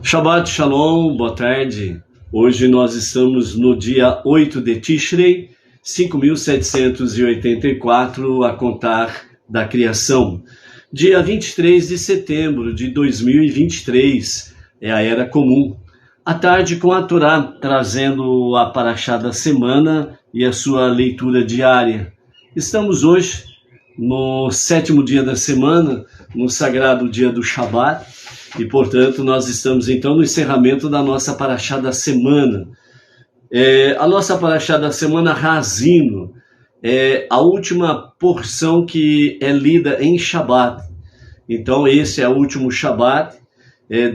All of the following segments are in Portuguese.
Shabbat Shalom, boa tarde. Hoje nós estamos no dia 8 de Tishrei, 5.784 a contar da criação. Dia 23 de setembro de 2023, é a Era Comum. À tarde com a Torá, trazendo a Parashá da semana e a sua leitura diária. Estamos hoje no 7º dia da semana, no sagrado dia do Shabat, e, portanto, nós estamos, então, no encerramento da nossa Parashá da semana. A nossa Parashá da semana, Haazinu, é a última porção que é lida em Shabat. Então, esse é o último Shabat,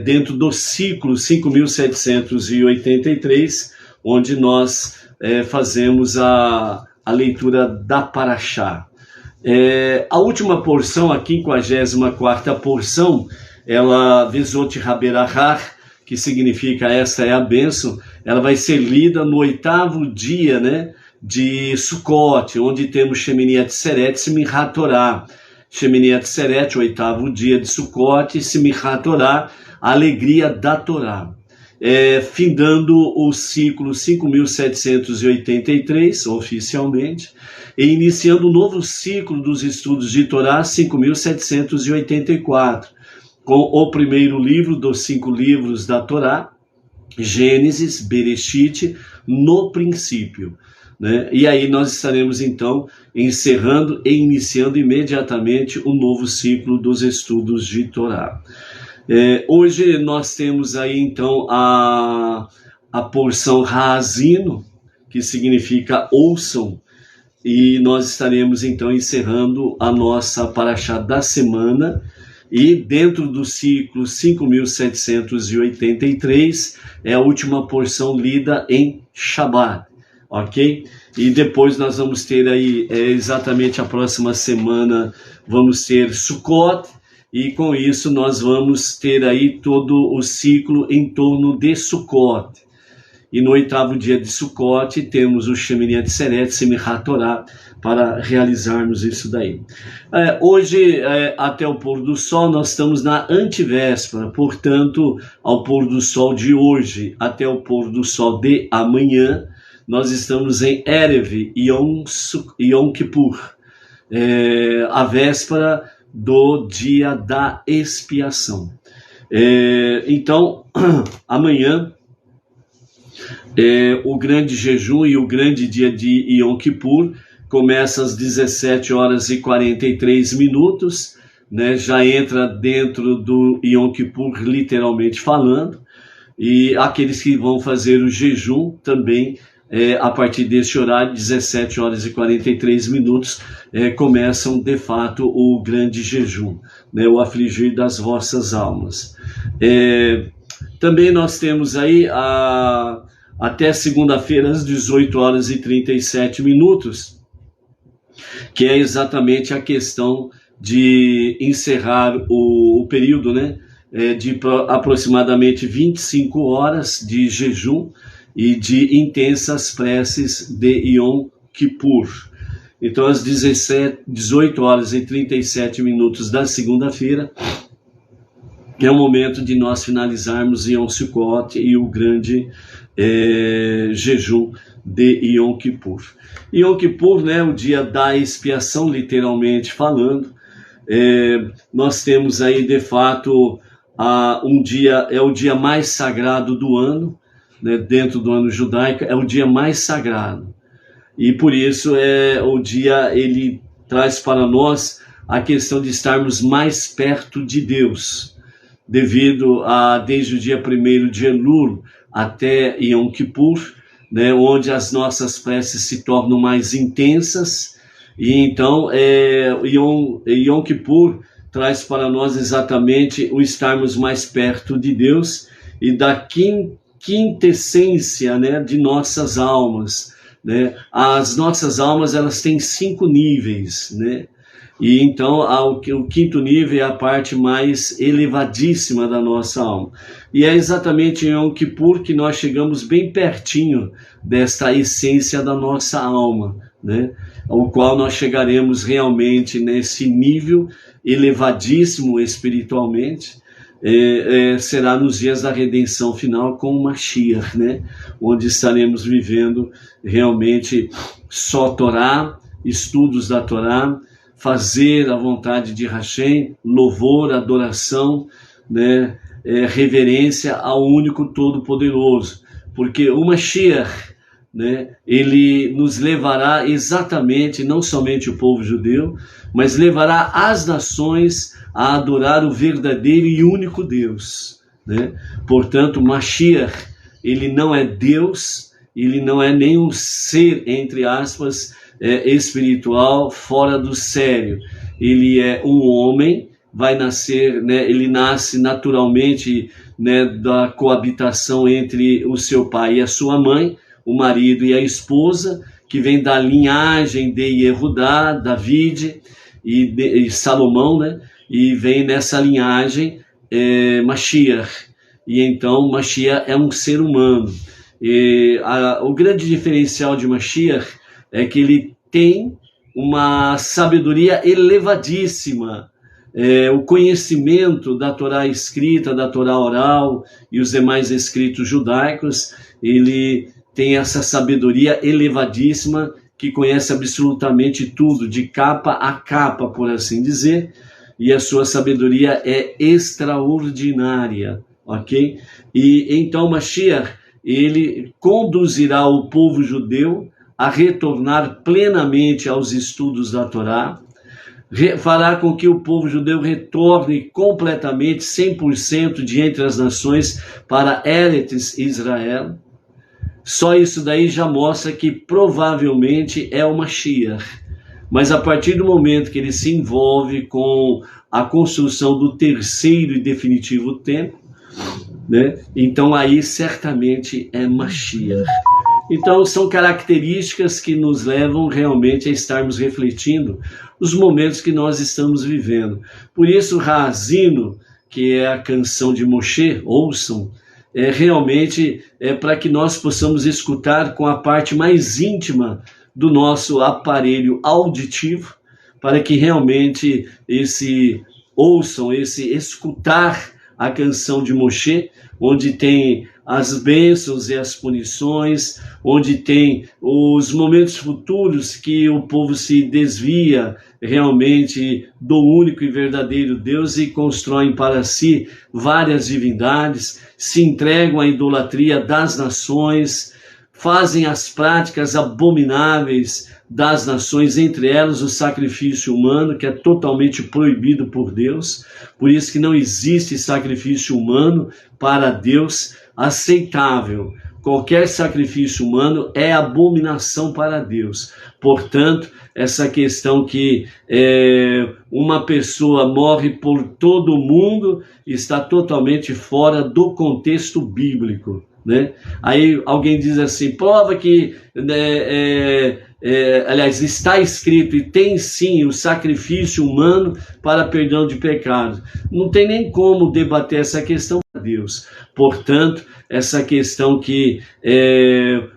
dentro do ciclo 5.783, onde nós fazemos a leitura da Parashá. A última porção, a 54ª porção, ela, Vezot Haberachar, que significa esta é a bênção, ela vai ser lida no 8º dia, de Sukkot, onde temos Shemini Atzeret, Simchat Torah. Shemini Atzeret, o 8º dia de Sukkot, Simchat Torah, a alegria da Torá. Findando o ciclo 5.783, oficialmente, e iniciando o novo ciclo dos estudos de Torá, 5.784. Com o primeiro livro dos 5 livros da Torá, Gênesis, Bereshit, no princípio. E aí nós estaremos, então, encerrando e iniciando imediatamente o novo ciclo dos estudos de Torá. Hoje nós temos aí, então, a porção Haazinu, que significa ouçam, e nós estaremos, então, encerrando a nossa Parashá da semana. E dentro do ciclo 5.783 é a última porção lida em Shabat, ok? E depois nós vamos ter aí, exatamente a próxima semana, vamos ter Sukkot, e com isso nós vamos ter aí todo o ciclo em torno de Sukkot. E no 8º dia de Sukkot temos o Shemini Atzeret, Simchat Torah, para realizarmos isso daí. Hoje, até o pôr do sol, nós estamos na antivéspera, portanto, ao pôr do sol de hoje até o pôr do sol de amanhã, nós estamos em Erev Yom Kippur, a véspera do dia da expiação. Então, amanhã, o grande jejum e o grande dia de Yom Kippur começa às 17h43, já entra dentro do Yom Kippur, literalmente falando, e aqueles que vão fazer o jejum também, a partir desse horário, 17h43, começam de fato o grande jejum, o afligir das vossas almas. Também nós temos aí até segunda-feira às 18h37, que é exatamente a questão de encerrar o período, de aproximadamente 25 horas de jejum e de intensas preces de Yom Kippur. Então, às 18h37 da segunda-feira, é o momento de nós finalizarmos Yom Sukkot e o grande jejum de Yom Kippur. Yom Kippur, o dia da expiação, literalmente falando, nós temos aí, de fato, um dia, é o dia mais sagrado do ano, dentro do ano judaico, é o dia mais sagrado. E por isso o dia, ele traz para nós a questão de estarmos mais perto de Deus, devido desde o dia 1º de Elul até Yom Kippur, onde as nossas preces se tornam mais intensas, e então Yom Kippur traz para nós exatamente o estarmos mais perto de Deus e da quintessência de nossas almas. As nossas almas, elas têm 5 níveis, E então o 5º nível é a parte mais elevadíssima da nossa alma. E é exatamente em Yom Kippur que nós chegamos bem pertinho desta essência da nossa alma, né? Ao qual nós chegaremos realmente nesse nível elevadíssimo espiritualmente, será nos dias da redenção final com o Mashiach, né? Onde estaremos vivendo realmente só Torá, estudos da Torá, fazer a vontade de Hashem, louvor, adoração, né? Reverência ao único Todo-Poderoso, porque o Mashiach, né, ele nos levará exatamente, não somente o povo judeu, mas levará as nações a adorar o verdadeiro e único Deus, né? Portanto, Mashiach, ele não é Deus, ele não é nenhum ser, entre aspas, espiritual fora do sério. Ele é um homem, vai nascer, né, ele nasce naturalmente, né, da coabitação entre o seu pai e a sua mãe, o marido e a esposa, que vem da linhagem de Yehudá, David e Salomão, né? E vem nessa linhagem Mashiach. E então Mashiach é um ser humano. O grande diferencial de Mashiach é que ele tem uma sabedoria elevadíssima. O conhecimento da Torá escrita, da Torá oral e os demais escritos judaicos, ele tem essa sabedoria elevadíssima que conhece absolutamente tudo, de capa a capa, por assim dizer, e a sua sabedoria é extraordinária, ok? E então Mashiach, ele conduzirá o povo judeu a retornar plenamente aos estudos da Torá, fará com que o povo judeu retorne completamente, 100% de entre as nações para Eretz Israel. Só isso daí já mostra que provavelmente é o Mashiach. Mas a partir do momento que ele se envolve com a construção do terceiro e definitivo templo, né, então aí certamente é Mashiach. Então são características que nos levam realmente a estarmos refletindo os momentos que nós estamos vivendo. Por isso, Haazinu, que é a canção de Moshe, ouçam, realmente para que nós possamos escutar com a parte mais íntima do nosso aparelho auditivo, para que realmente esse escutar a canção de Moshe, onde tem as bênçãos e as punições, onde tem os momentos futuros que o povo se desvia realmente do único e verdadeiro Deus e constroem para si várias divindades, se entregam à idolatria das nações, fazem as práticas abomináveis das nações, entre elas o sacrifício humano, que é totalmente proibido por Deus. Por isso que não existe sacrifício humano para Deus aceitável. Qualquer sacrifício humano é abominação para Deus. Portanto, essa questão que uma pessoa morre por todo mundo está totalmente fora do contexto bíblico, né? Aí alguém diz assim, prova que aliás, está escrito e tem sim o sacrifício humano para perdão de pecados. Não tem nem como debater essa questão para Deus. Portanto, essa questão que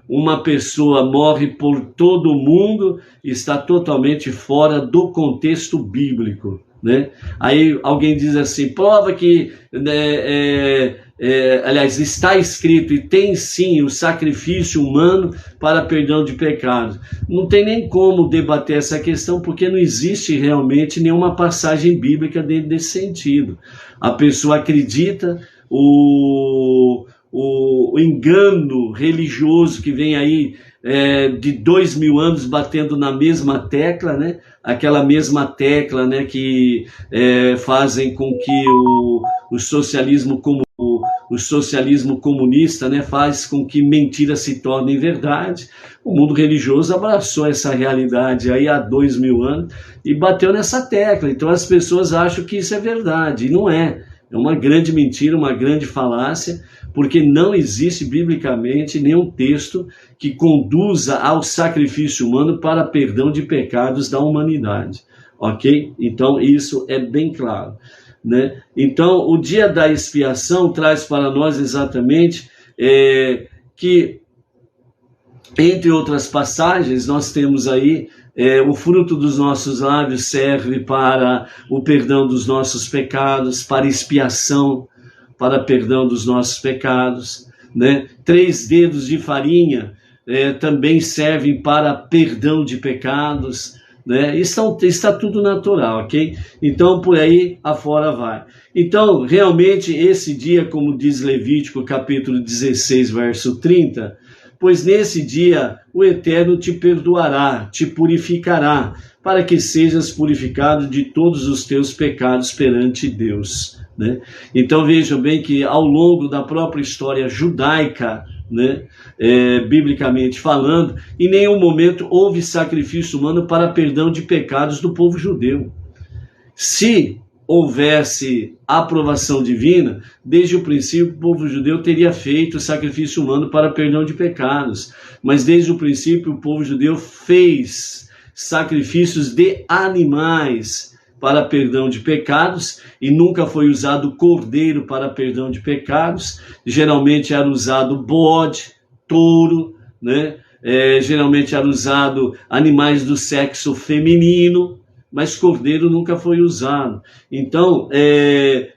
uma pessoa morre por todo mundo está totalmente fora do contexto bíblico, né? Aí alguém diz assim, prova que aliás, está escrito e tem sim o sacrifício humano para perdão de pecados. Não tem nem como debater essa questão, porque não existe realmente nenhuma passagem bíblica dentro desse sentido. A pessoa acredita, o engano religioso que vem aí de 2000 anos batendo na mesma tecla, né? Aquela mesma tecla, né, que fazem com que o socialismo comunista, né, faz com que mentiras se tornem verdade. O mundo religioso abraçou essa realidade aí há 2000 anos e bateu nessa tecla. Então as pessoas acham que isso é verdade, e não é. É uma grande mentira, uma grande falácia, porque não existe biblicamente nenhum texto que conduza ao sacrifício humano para perdão de pecados da humanidade, ok? Então isso é bem claro, né? Então o dia da expiação traz para nós exatamente que Entre outras passagens, nós temos aí o fruto dos nossos lábios serve para o perdão dos nossos pecados, para expiação, para perdão dos nossos pecados, né? 3 dedos de farinha também servem para perdão de pecados, né? Está tudo natural, ok? Então, por aí afora vai. Então, realmente, esse dia, como diz Levítico, capítulo 16, verso 30, pois nesse dia o Eterno te perdoará, te purificará, para que sejas purificado de todos os teus pecados perante Deus, né? Então vejam bem que ao longo da própria história judaica, né, biblicamente falando, em nenhum momento houve sacrifício humano para perdão de pecados do povo judeu. Se houvesse aprovação divina, desde o princípio o povo judeu teria feito sacrifício humano para perdão de pecados, mas desde o princípio o povo judeu fez sacrifícios de animais para perdão de pecados, e nunca foi usado cordeiro para perdão de pecados. Geralmente era usado bode, touro, né? Geralmente era usado animais do sexo feminino, mas cordeiro nunca foi usado. Então,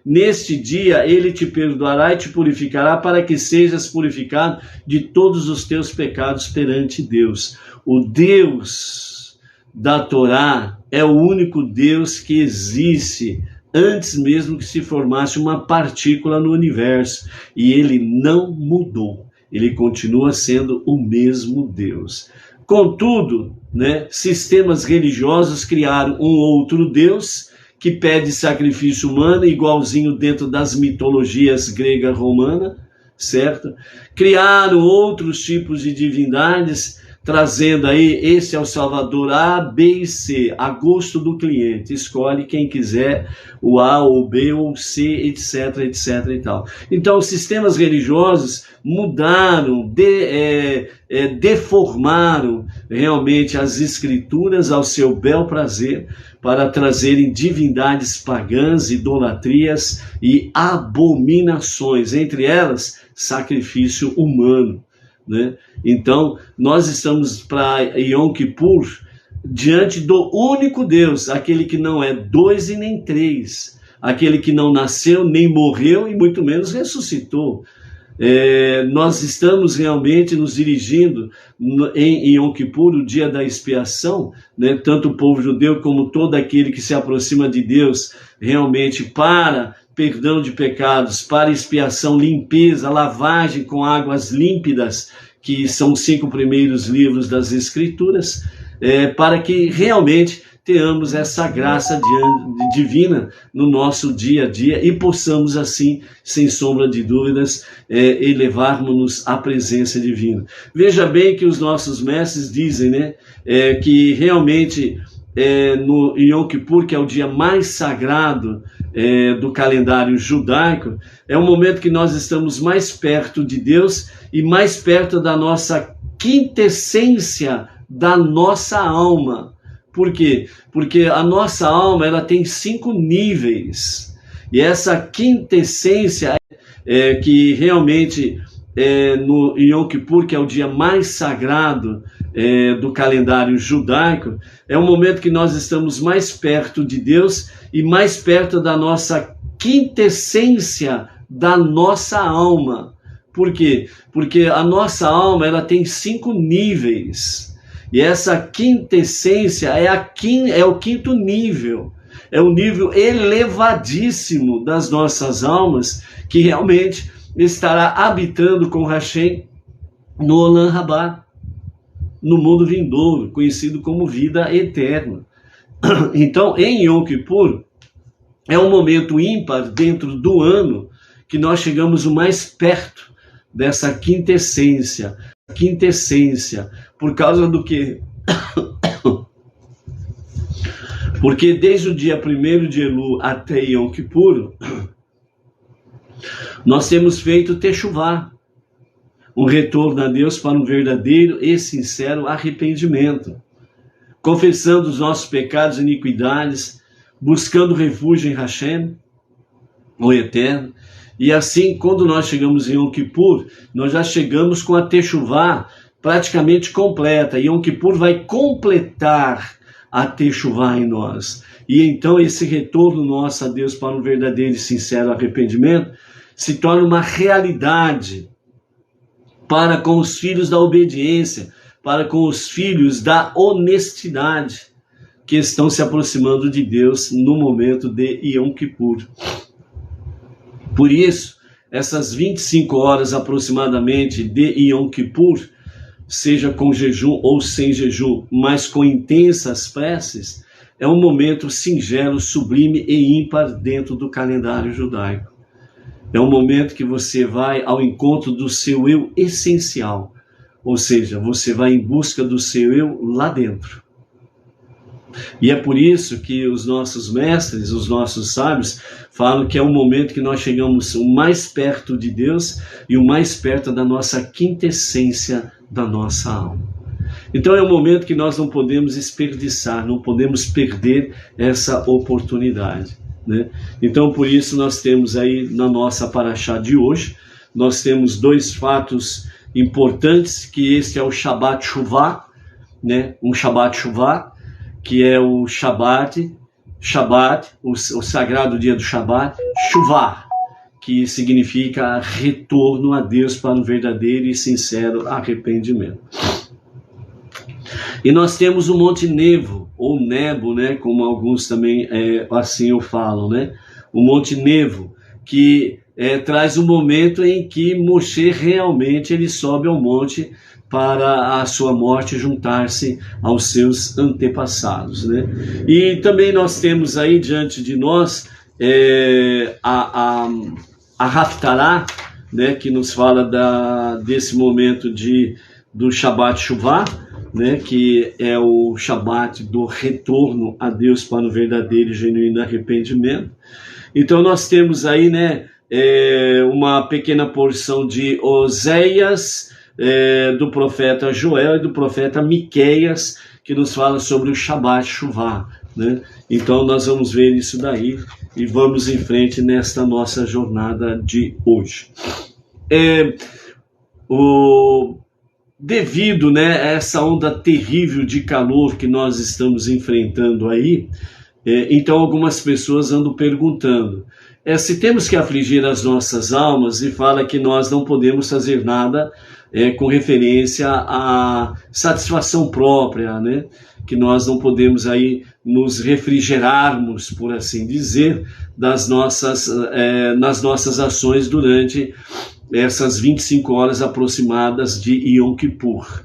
neste dia, ele te perdoará e te purificará, para que sejas purificado de todos os teus pecados perante Deus. O Deus da Torá é o único Deus que existe antes mesmo que se formasse uma partícula no universo, e ele não mudou, ele continua sendo o mesmo Deus. Contudo, né, sistemas religiosos criaram um outro Deus que pede sacrifício humano, igualzinho dentro das mitologias grega romana, certo? Criaram outros tipos de divindades, trazendo aí, esse é o Salvador A, B e C, a gosto do cliente, escolhe quem quiser, o A, ou o B, ou o C, etc, etc e tal. Então, os sistemas religiosos mudaram, deformaram realmente as escrituras ao seu bel prazer, para trazerem divindades pagãs, idolatrias e abominações, entre elas, sacrifício humano, né? Então, nós estamos para Yom Kippur diante do único Deus, aquele que não é 2 e nem 3, aquele que não nasceu, nem morreu e muito menos ressuscitou. Nós estamos realmente nos dirigindo em Yom Kippur, o dia da expiação, né? Tanto o povo judeu como todo aquele que se aproxima de Deus realmente para perdão de pecados, para expiação, limpeza, lavagem com águas límpidas, que são os 5 primeiros livros das Escrituras, para que realmente tenhamos essa graça divina no nosso dia a dia e possamos assim, sem sombra de dúvidas, elevarmos-nos à presença divina. Veja bem que os nossos mestres dizem, né, que realmente no Yom Kippur, que é o dia mais sagrado do calendário judaico, é o momento que nós estamos mais perto de Deus e mais perto da nossa quintessência, da nossa alma. Por quê? Porque a nossa alma, ela tem 5 níveis, e essa quintessência que realmente no Yom Kippur, que é o dia mais sagrado do calendário judaico, é o momento que nós estamos mais perto de Deus e mais perto da nossa quintessência, da nossa alma. Por quê? Porque a nossa alma, ela tem 5 níveis, e essa quintessência é o 5º nível, é o nível elevadíssimo das nossas almas, que realmente estará habitando com Hashem no Olam Rabá, no mundo vindouro, conhecido como vida eterna. Então, em Yom Kippur, é um momento ímpar dentro do ano que nós chegamos o mais perto dessa quintessência. Por causa do quê? Porque desde o dia 1º de Elul até Yom Kippur, nós temos feito Teshuvá, um retorno a Deus para um verdadeiro e sincero arrependimento, confessando os nossos pecados e iniquidades, buscando refúgio em Hashem, o Eterno. E assim, quando nós chegamos em Yom Kippur, nós já chegamos com a Teshuvá praticamente completa. Yom Kippur vai completar a Teshuvá em nós. E então esse retorno nosso a Deus para um verdadeiro e sincero arrependimento se torna uma realidade para com os filhos da obediência, para com os filhos da honestidade, que estão se aproximando de Deus no momento de Yom Kippur. Por isso, essas 25 horas aproximadamente de Yom Kippur, seja com jejum ou sem jejum, mas com intensas preces, é um momento singelo, sublime e ímpar dentro do calendário judaico. É um momento que você vai ao encontro do seu eu essencial, ou seja, você vai em busca do seu eu lá dentro. E é por isso que os nossos mestres, os nossos sábios, falam que é um momento que nós chegamos o mais perto de Deus e o mais perto da nossa quintessência da nossa alma. Então é um momento que nós não podemos desperdiçar, não podemos perder essa oportunidade, né? Então por isso nós temos aí na nossa paraxá de hoje, nós temos dois fatos importantes, que este é o Shabbat Shuvah, né? Um Shabbat Shuvah, que é o Shabbat, o sagrado dia do Shabbat, Shuvah, que significa retorno a Deus para um verdadeiro e sincero arrependimento. E nós temos o Monte Nevo, ou Nebo, né, como alguns também assim o falam, né? O Monte Nevo, que traz o momento em que Moshe realmente ele sobe ao monte para a sua morte juntar-se aos seus antepassados, né? E também nós temos aí diante de nós a Haftarah, né, que nos fala desse momento do Shabbat Shuvah, né, que é o Shabbat do retorno a Deus para o verdadeiro e genuíno arrependimento. Então nós temos aí, né, uma pequena porção de Oséias, do profeta Joel e do profeta Miqueias, que nos fala sobre o Shabbat Shuvah, né? Então nós vamos ver isso daí e vamos em frente nesta nossa jornada de hoje. Devido, né, a essa onda terrível de calor que nós estamos enfrentando aí, então algumas pessoas andam perguntando se temos que afligir as nossas almas, e fala que nós não podemos fazer nada com referência à satisfação própria, né? Que nós não podemos aí nos refrigerarmos, por assim dizer, nas nossas ações durante essas 25 horas aproximadas de Yom Kippur.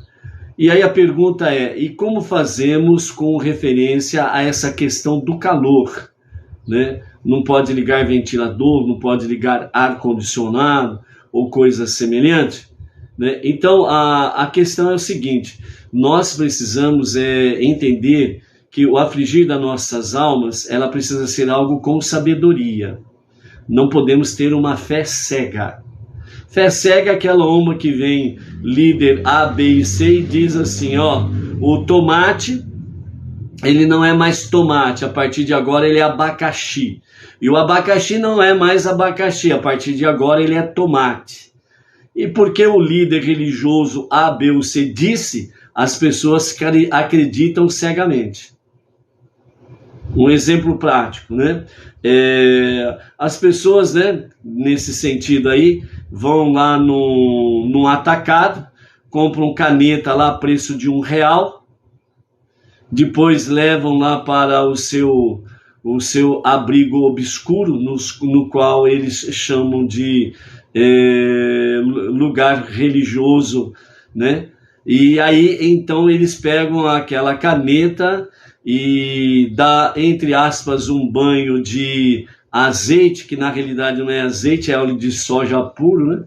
E aí a pergunta e como fazemos com referência a essa questão do calor, né? Não pode ligar ventilador, não pode ligar ar-condicionado ou coisa semelhante, né? Então a questão é o seguinte: nós precisamos entender que o afligir das nossas almas, ela precisa ser algo com sabedoria. Não podemos ter uma fé cega. Fé cega é aquela uma que vem líder A, B e C e diz assim, o tomate, ele não é mais tomate, a partir de agora ele é abacaxi. E o abacaxi não é mais abacaxi, a partir de agora ele é tomate. E porque o líder religioso A, B ou C disse, as pessoas acreditam cegamente. Um exemplo prático, né? As pessoas, né, nesse sentido aí, vão lá num atacado, compram caneta lá a preço de R$1, depois levam lá para o seu abrigo obscuro, no qual eles chamam de lugar religioso, né? E aí então eles pegam aquela caneta e dá, entre aspas, um banho de azeite, que na realidade não é azeite, é óleo de soja puro, né?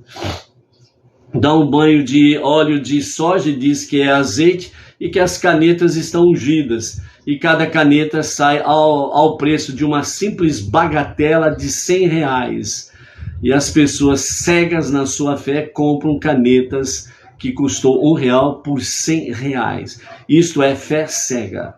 Dá um banho de óleo de soja e diz que é azeite e que as canetas estão ungidas. E cada caneta sai ao preço de uma simples bagatela de R$100. E as pessoas cegas na sua fé compram canetas que custou R$1 por R$100. Isto é fé cega.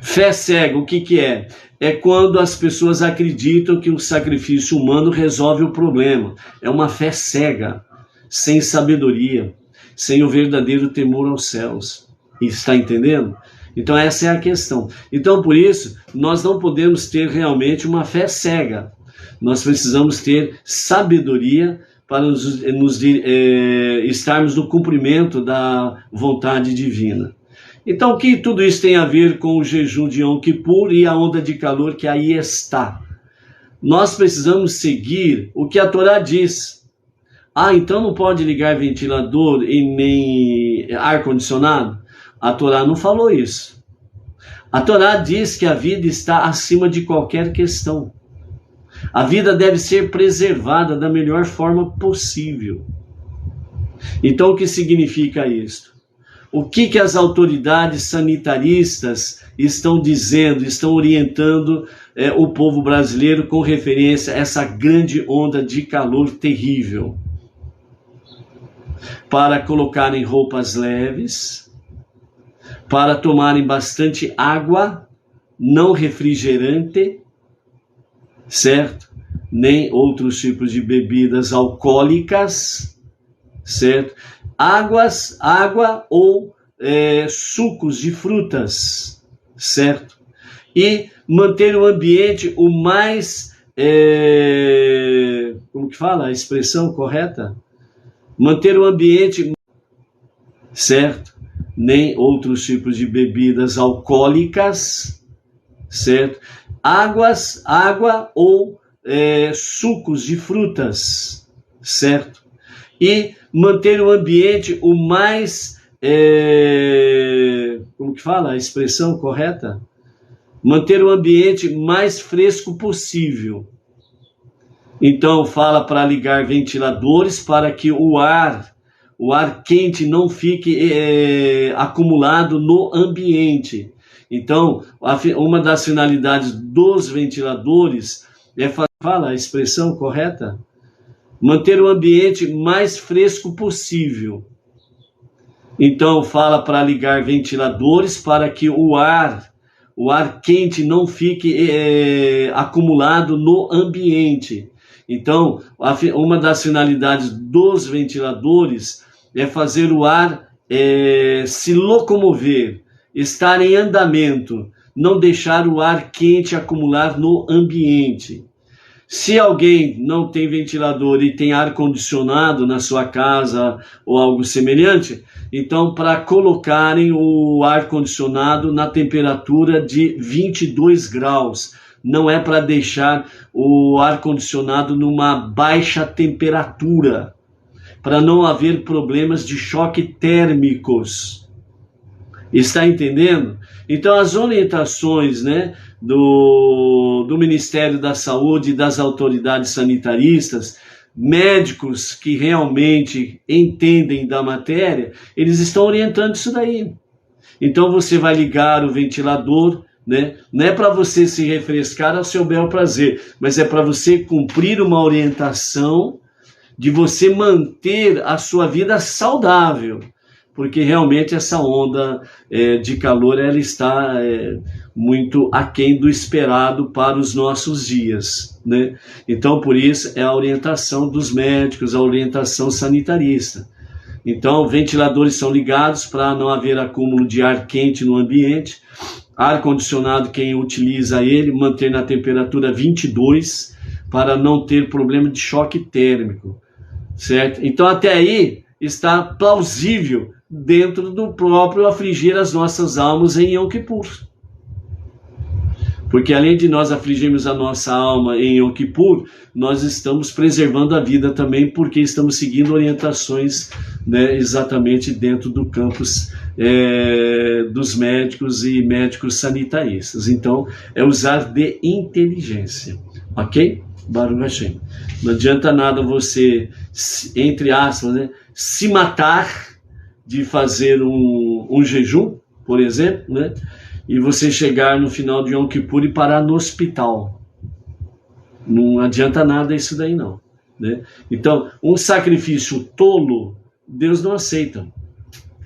Fé cega, o que é? É quando as pessoas acreditam que o sacrifício humano resolve o problema. É uma fé cega, sem sabedoria. sem o verdadeiro temor aos céus. Está entendendo? Então essa é a questão. Então por isso, nós não podemos ter realmente uma fé cega. Nós precisamos ter sabedoria para estarmos no cumprimento da vontade divina. Então o que tudo isso tem a ver com o jejum de Yom Kippur e a onda de calor que aí está? Nós precisamos seguir o que a Torá diz. Ah, então não pode ligar ventilador e nem ar-condicionado? A Torá não falou isso. A Torá diz que a vida está acima de qualquer questão. A vida deve ser preservada da melhor forma possível. Então o que significa isso? O que as autoridades sanitaristas estão dizendo, estão orientando o povo brasileiro com referência a essa grande onda de calor terrível? Para colocarem roupas leves, para tomarem bastante água, não refrigerante, certo? Nem outros tipos de bebidas alcoólicas, certo? Água ou sucos de frutas, certo? E manter o ambiente o mais, como que fala a expressão correta? Manter o ambiente, certo? Nem outros tipos de bebidas alcoólicas, certo? Água ou sucos de frutas, certo? E manter o ambiente o mais, como que fala a expressão correta? Manter o ambiente mais fresco possível. Então fala para ligar ventiladores para que o ar quente não fique acumulado no ambiente. Então, uma das finalidades dos ventiladores fala a expressão correta? Manter o ambiente mais fresco possível. Então, fala para ligar ventiladores para que o ar quente não fique acumulado no ambiente. Então, uma das finalidades dos ventiladores é fazer o ar se locomover, estar em andamento, não deixar o ar quente acumular no ambiente. Se alguém não tem ventilador e tem ar-condicionado na sua casa ou algo semelhante, então para colocarem o ar-condicionado na temperatura de 22 graus. Não é para deixar o ar-condicionado numa baixa temperatura, para não haver problemas de choque térmicos. Está entendendo? Então as orientações, do Ministério da Saúde e das autoridades sanitaristas, médicos que realmente entendem da matéria, eles estão orientando isso daí. Então você vai ligar o ventilador, não é para você se refrescar ao seu bel prazer, mas é para você cumprir uma orientação de você manter a sua vida saudável, porque realmente essa onda de calor ela está muito aquém do esperado para os nossos dias, Então, por isso, é a orientação dos médicos, a orientação sanitarista. Então, ventiladores são ligados para não haver acúmulo de ar quente no ambiente. Ar-condicionado, quem utiliza ele, manter na temperatura 22 para não ter problema de choque térmico, certo? Então, até aí está plausível dentro do próprio afligir as nossas almas em Yom Kippur. Porque além de nós afligirmos a nossa alma em Yom Kippur, nós estamos preservando a vida também, porque estamos seguindo orientações exatamente dentro do campus dos médicos e médicos sanitaristas. Então, é usar de inteligência, ok? Baruch Hashem. Não adianta nada você, entre aspas, se matar de fazer um jejum, por exemplo, e você chegar no final de Yom Kippur e parar no hospital. Não adianta nada isso daí não. Então, um sacrifício tolo, Deus não aceita.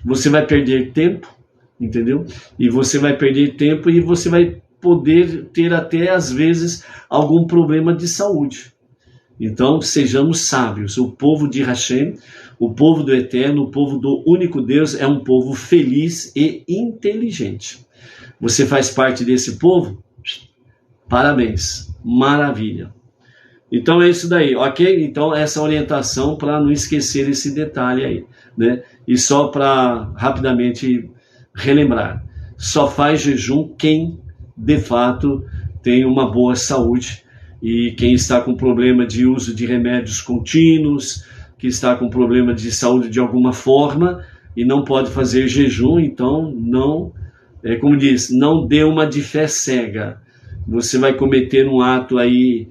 Você vai perder tempo, entendeu? E você vai perder tempo e você vai poder ter até, às vezes, algum problema de saúde. Então, sejamos sábios. O povo de Hashem, o povo do Eterno, o povo do único Deus, é um povo feliz e inteligente. Você faz parte desse povo? Parabéns, maravilha. Então é isso daí, ok? Então essa orientação para não esquecer esse detalhe aí, né? E só para rapidamente relembrar, só faz jejum quem de fato tem uma boa saúde e quem está com problema de uso de remédios contínuos, que está com problema de saúde de alguma forma e não pode fazer jejum, então não, como diz, não dê uma de fé cega. Você vai cometer um ato aí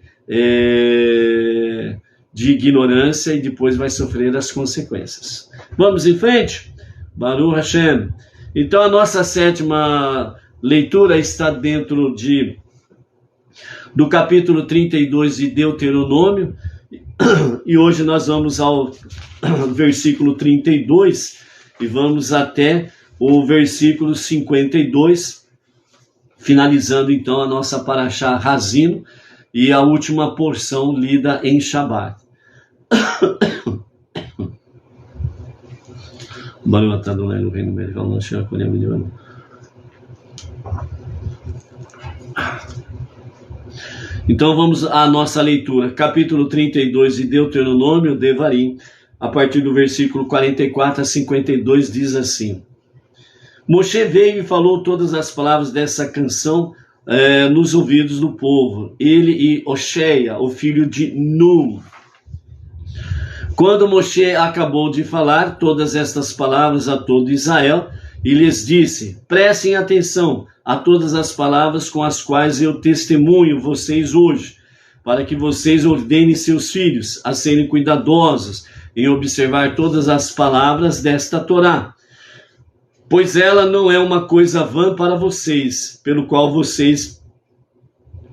de ignorância e depois vai sofrer as consequências. Vamos em frente? Baruch Hashem. Então a nossa 7ª leitura está dentro do capítulo 32 de Deuteronômio, e hoje nós vamos ao versículo 32 e vamos até o versículo 52, finalizando então a nossa Parashá Hazino e a última porção lida em Shabbat. Então vamos à nossa leitura, capítulo 32 de Deuteronômio, Devarim, a partir do versículo 44 a 52, diz assim: Moshe veio e falou todas as palavras dessa canção nos ouvidos do povo, ele e Oxéia, o filho de Num. Quando Moshe acabou de falar todas estas palavras a todo Israel, e lhes disse: prestem atenção a todas as palavras com as quais eu testemunho vocês hoje, para que vocês ordenem seus filhos a serem cuidadosos em observar todas as palavras desta Torá, pois ela não é uma coisa vã para vocês, pelo qual vocês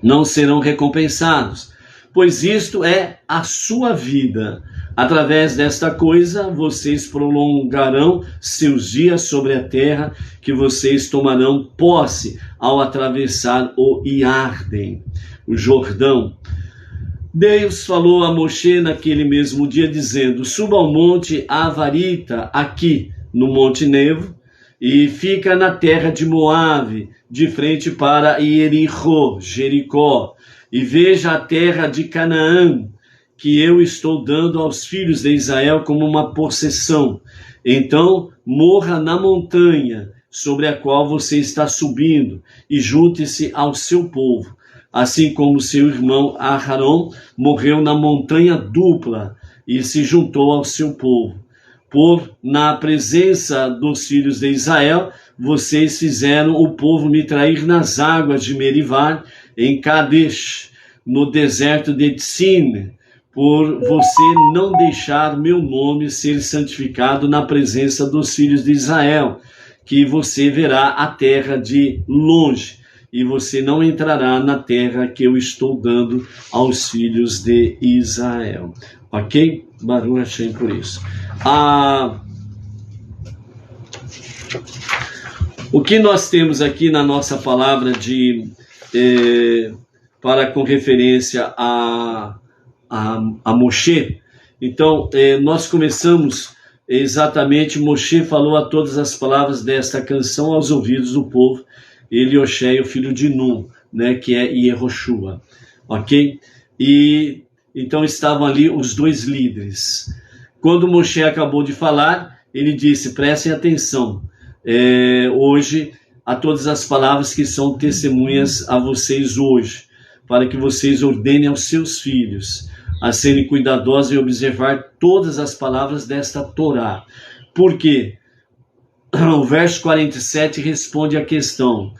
não serão recompensados, pois isto é a sua vida. Através desta coisa, vocês prolongarão seus dias sobre a terra, que vocês tomarão posse ao atravessar o Iarden, o Jordão. Deus falou a Moshe naquele mesmo dia, dizendo: suba ao monte Avarita, aqui no Monte Nevo, e fica na terra de Moabe, de frente para Jericó, e veja a terra de Canaã, que eu estou dando aos filhos de Israel como uma possessão. Então morra na montanha sobre a qual você está subindo, e junte-se ao seu povo, assim como seu irmão Aharon morreu na montanha dupla e se juntou ao seu povo. Por na presença dos filhos de Israel, vocês fizeram o povo me trair nas águas de Merivar, em Kadesh, no deserto de Tzin, por você não deixar meu nome ser santificado na presença dos filhos de Israel, que você verá a terra de longe, e você não entrará na terra que eu estou dando aos filhos de Israel. Ok? Baruch Hashem por isso. O que nós temos aqui na nossa palavra com referência a Moshe. Então, nós começamos exatamente, Moshe falou a todas as palavras desta canção aos ouvidos do povo, ele e Oxéia, o filho de Num, né, que é Yehoshua, ok? E então estavam ali os dois líderes. Quando Moshe acabou de falar, ele disse: prestem atenção hoje a todas as palavras que são testemunhas a vocês hoje, para que vocês ordenem aos seus filhos a serem cuidadosos e observar todas as palavras desta Torá. Por quê? O verso 47 responde à questão: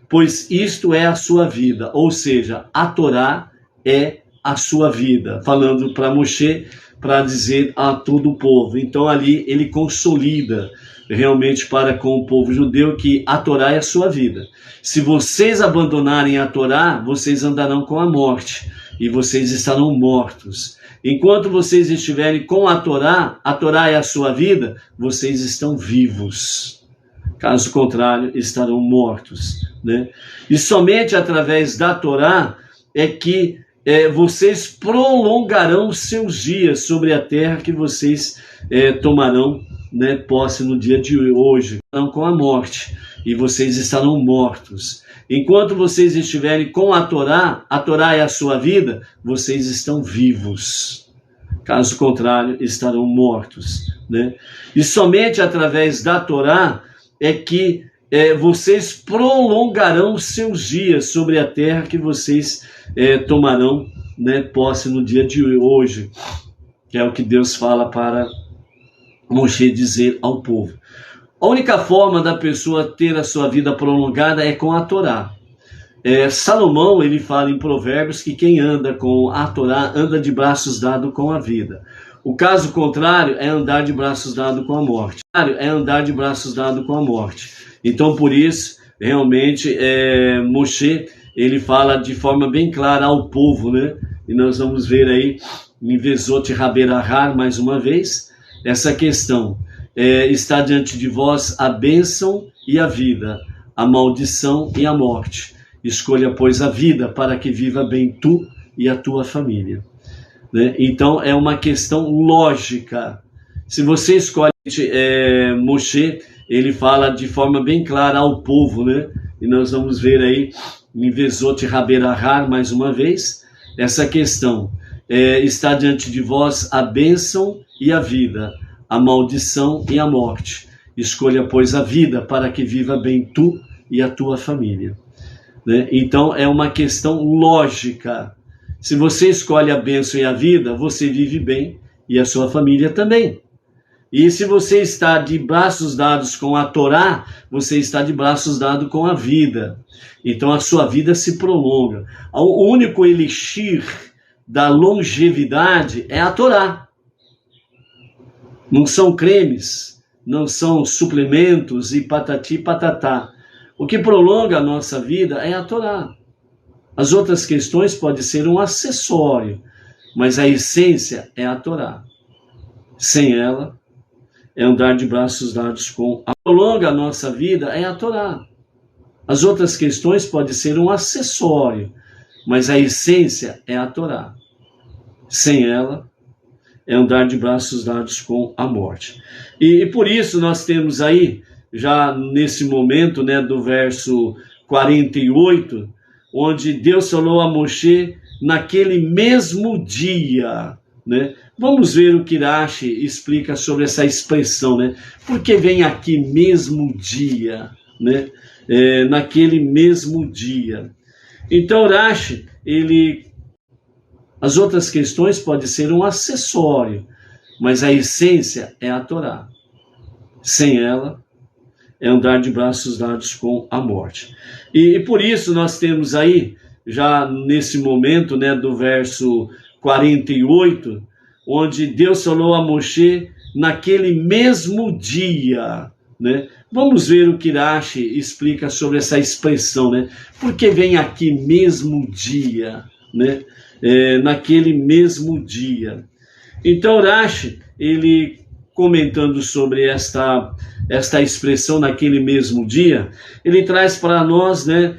pois isto é a sua vida, ou seja, a Torá é a sua vida, falando para Moshe, para dizer a todo o povo. Então ali ele consolida realmente para com o povo judeu que a Torá é a sua vida. Se vocês abandonarem a Torá, vocês andarão com a morte, e vocês estarão mortos. Enquanto vocês estiverem com a Torá é a sua vida, vocês estão vivos. Caso contrário, estarão mortos, né? E somente através da Torá é que vocês prolongarão os seus dias sobre a terra que vocês tomarão, né, posse no dia de hoje, não com a morte, e vocês estarão mortos. Enquanto vocês estiverem com a Torá é a sua vida, vocês estão vivos. Caso contrário, estarão mortos, né? E somente através da Torá é que vocês prolongarão os seus dias sobre a terra que vocês tomarão, né, posse no dia de hoje, que é o que Deus fala para Moshe dizer ao povo. A única forma da pessoa ter a sua vida prolongada é com a Torá. Salomão, ele fala em Provérbios que quem anda com a Torá anda de braços dados com a vida. O caso contrário é andar de braços dados com a morte. Então, por isso, realmente, Moshe, ele fala de forma bem clara ao povo, né? E nós vamos ver aí em Vezot Raberahar, mais uma vez, essa questão. Está diante de vós a bênção e a vida, a maldição e a morte. Escolha, pois, a vida para que viva bem tu e a tua família. Né? Então, é uma questão lógica. Se você escolhe, Moshe, ele fala de forma bem clara ao povo, né? E nós vamos ver aí em Vezot Raberahar, mais uma vez, essa questão. Está diante de vós a bênção e a vida, a maldição e a morte. Escolha, pois, a vida para que viva bem tu e a tua família. Né? Então, é uma questão lógica. Se você escolhe a bênção e a vida, você vive bem e a sua família também. E se você está de braços dados com a Torá, você está de braços dados com a vida. Então, a sua vida se prolonga. O único elixir da longevidade é a Torá. Não são cremes, não são suplementos e patati patatá. O que prolonga a nossa vida é a Torá. As outras questões podem ser um acessório, mas a essência é a Torá. Sem ela, é andar de braços dados com a prolonga a nossa vida é a Torá. As outras questões podem ser um acessório, mas a essência é a Torá. Sem ela, é andar de braços dados com a morte. E por isso nós temos aí, já nesse momento, né, do verso 48, onde Deus falou a Moshe naquele mesmo dia, né? Vamos ver o que Rashi explica sobre essa expressão, né? Porque vem aqui mesmo dia, né? Naquele mesmo dia. Então Rashi, as outras questões podem ser um acessório, mas a essência é a Torá. Sem ela, é andar de braços dados com a morte. E por isso nós temos aí, já nesse momento, né, do verso 48, onde Deus falou a Moshe naquele mesmo dia, né? Vamos ver o que Rashi explica sobre essa expressão, né? Porque vem aqui mesmo dia, né? Naquele mesmo dia. Então Rashi, ele comentando sobre esta expressão naquele mesmo dia, ele traz para nós, né,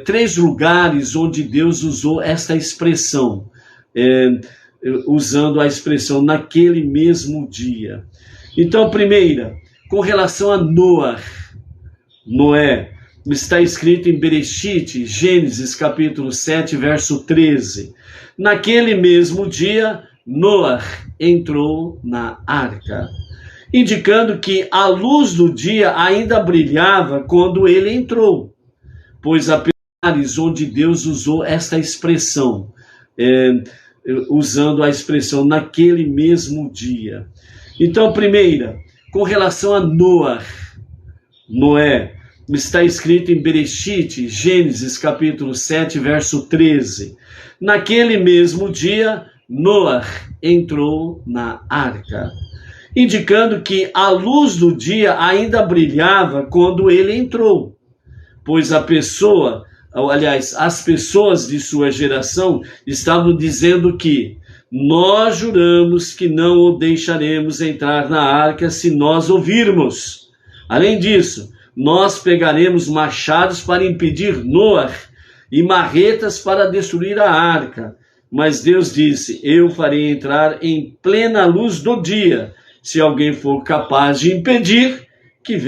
3 lugares onde Deus usou esta expressão, usando a expressão naquele mesmo dia. Então, a primeira, com relação a Noé, está escrito em Bereshit, Gênesis capítulo 7, verso 13. Naquele mesmo dia, Noé entrou na arca, indicando que a luz do dia ainda brilhava quando ele entrou, pois há lugares onde Deus usou esta expressão, usando a expressão naquele mesmo dia. Então, primeira, com relação a Noé, está escrito em Bereshit, Gênesis capítulo 7, verso 13. Naquele mesmo dia, Noé entrou na arca, indicando que a luz do dia ainda brilhava quando ele entrou, pois as pessoas de sua geração estavam dizendo que nós juramos que não o deixaremos entrar na arca se nós ouvirmos. Além disso, nós pegaremos machados para impedir Noé e marretas para destruir a arca. Mas Deus disse: eu farei entrar em plena luz do dia. Se alguém for capaz de impedir,